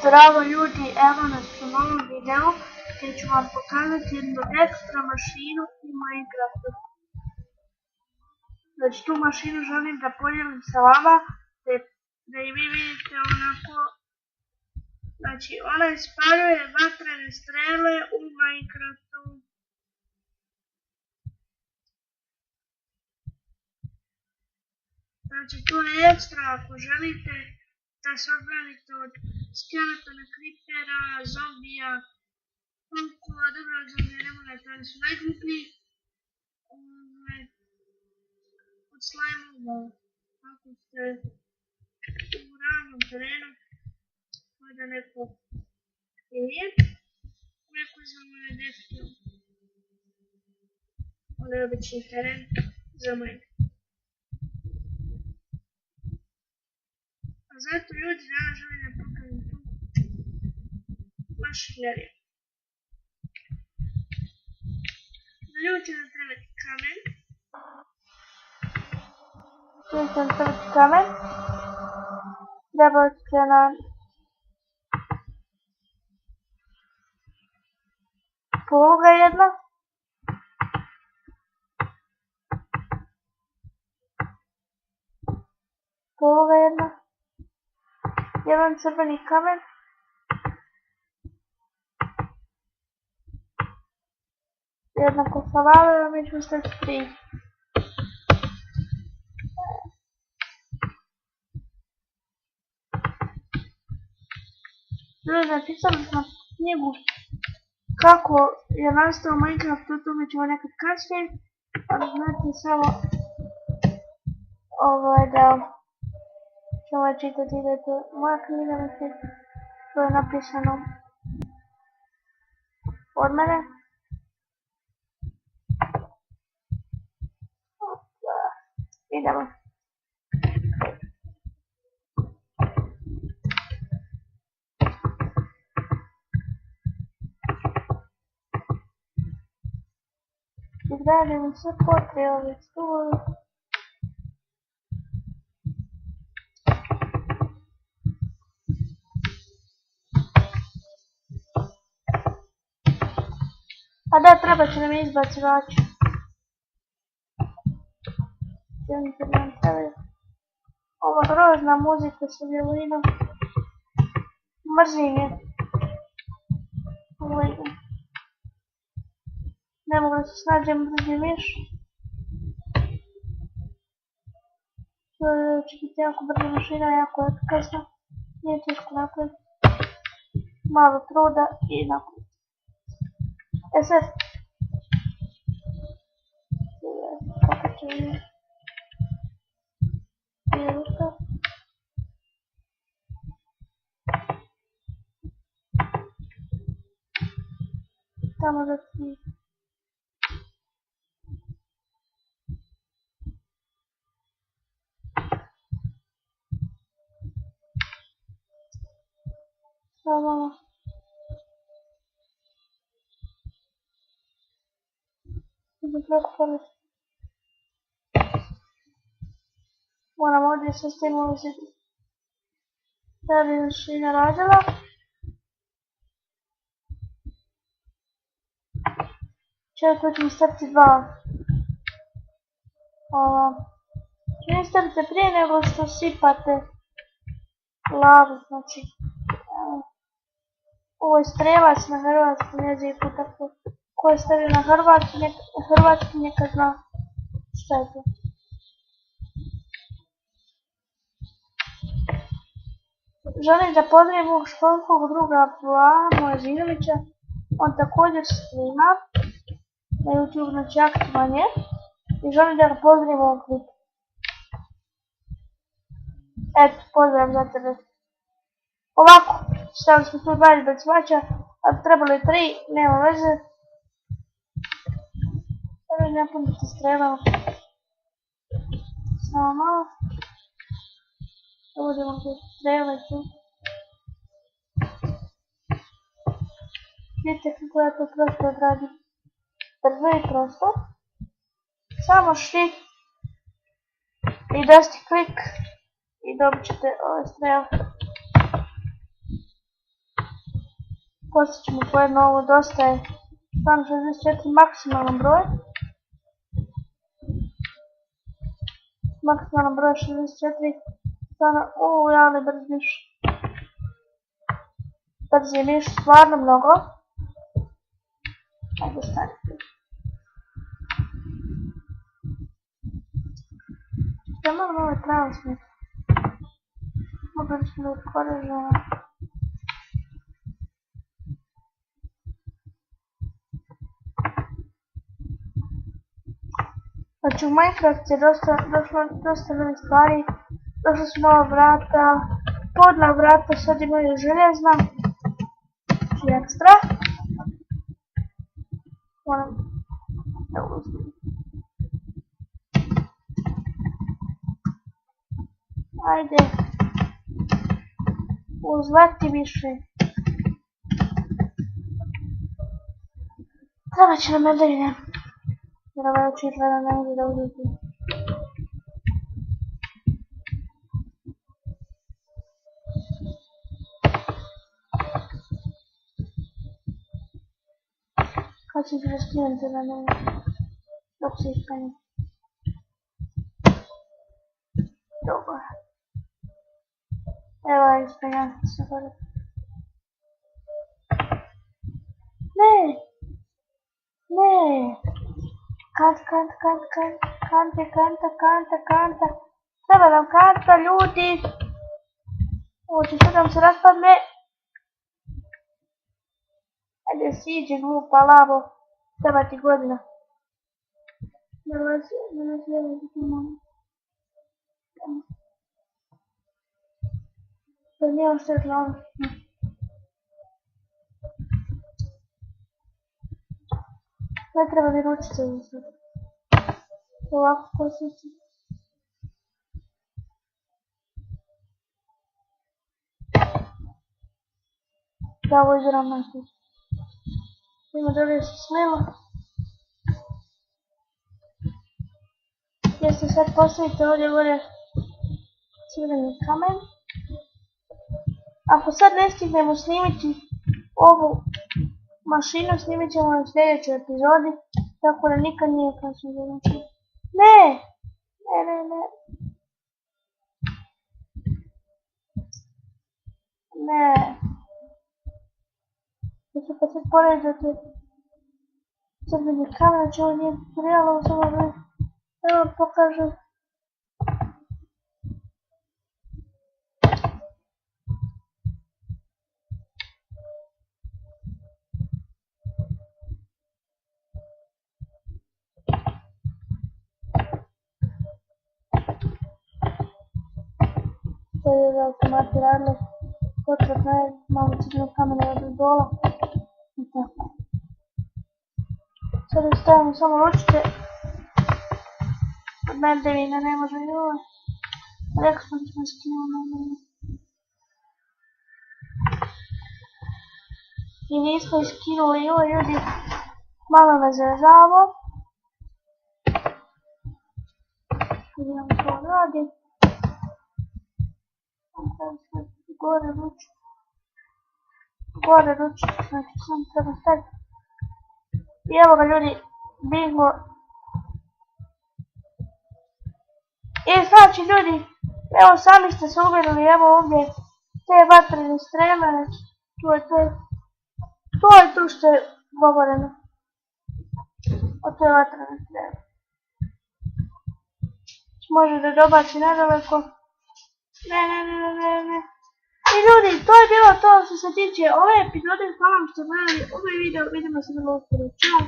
Zdravo ljudi, evo nas u novom videu gdje ću vam pokazati jednu ekstra mašinu u Minecraftu. Znači tu mašinu želim da podijelim sa vama, da i vi vidite onako. Znači ona ispaljuje vatrene strele u Minecraftu. Znači tu je ekstra ako želite da se odbranite od skeletona, creepera, zombija, punkova, dobro zombija ne morate, oni su najgluplji. Od slajmova, ako ste u ravnom terenu, da neko je, neko izvamo je definitivno. Ovo je obični teren za mene. A zato ljudi danas želim da pokažem tu mašineriju. Za ljudi će nam trebati kamen. Ljudi će nam trebati kamen. Treba će nam poluga jedna. Poluga jedna. Jedan crveni kamen. Jedna kosa lave, mi ćemo staviti 3. Ljudi, napisali smo knjigu kako je nastao Minecraft, o tome ćemo nekad kasnije, ali znate samo da ćemo čitati da je to moja knjiga, mislim, to je napisano od mene. Idemo. Izgradimo sve potrebne stvari. A da, treba će nam izbacivač. Ova grozna muzika sa violinom. Mrzim je. Ne mogu da se snađem, mrzim miš. To će biti jako brza mašina, jako efikasna. Nije teško napraviti. Malo truda i napraviti. Sad. Kako će mi Iluka. Tamo da ti stavamo da preko pored. Moram ovdje sa s tim uviziti da bi mašina radila. Čekaj, ćemo staviti 2. Čini stavite prije nego što sipate lavu, znači ovo je strelac na hrvatskom jeziku, tako ko je stavio na hrvatski neka zna šta je to. Želim da pozdravim mog školskog druga Vlaha Mojezinovića, on također streama na YouTube, znači aktivan je, i želim da ga pozdravim u ovom klipu. Eto, pozdrav za tebe. Ovako, stavili smo tu 2 izbacivača, a trebalo je 3, nema veze. Sada ne napuniti strelama. Samo malo. Uvodimo tu strele tu. Vidite kako ja to prosto odradim. Brzo i prosto. Samo shift i desni klik i dobit ćete ove strele. Postavit ćemo po jedno, ovo dosta je. Stvarno 64 maksimalan broj. Maksimalan broj 64. Stvarno, ali brz miš. Brz je miš, stvarno mnogo. Ajde, stanite. Ja moram ovaj transmit. Mogli smo da korežemo. Znači u Minecraft je došlo dosta novih stvari. Došla su nova vrata. Podna vrata sad imaju željezna. Znači ekstra. Moram da uzmem. Ajde. Uzleti više. Treba će nam medeljne. Jer ovaj očigledno ne može da uzeti. Kad ću da skinem te na mene. Dok se ispanje. Dobro. Evo je ispanjan se gore. Ne! Ne! Kanta. Treba nam kanta, ljudi. Ovo će sve nam se raspadne. Ajde siđe glupa lavo. Treba ti godina. Da nas to nije osjetno ono. Ne treba mi ručice uzeti. Ovako posjeći. Da, ovo izram nešto. Ima da li se slilo. Gdje se sad postavite ovdje gore crveni kamen. Ako sad ne stignemo snimiti ovu mašinu, snimit ćemo u sljedećoj epizodi, tako da nikad nije kasno za mašinu. Ne! Znači kad se poređate crveni kamen, znači ovo nije tutorialo, samo da vam pokažem. To je da automati radili. Potrebno je malo crvenog kamena od dola. I tako. Sad stavimo samo ručice. Od mendevina ne može i ovo. Rekao sam da smo skinuli mendevina. I nismo iskinuli i ovo ljudi. Malo me zezavo. Vidimo to radi. Gore ručice, znači sam treba staviti. I evo ga ljudi, bingo. I znači ljudi, evo sami ste se uvjerili, evo ovdje te vatrene streme, znači to je tu što je govoreno. O te vatrene streme. Može da dobaci nadaleko. Ne. I ljudi, to je bilo to što se tiče ove epizode. Hvala vam što gledali ovaj video, vidimo se vrlo uskoro. Ćao!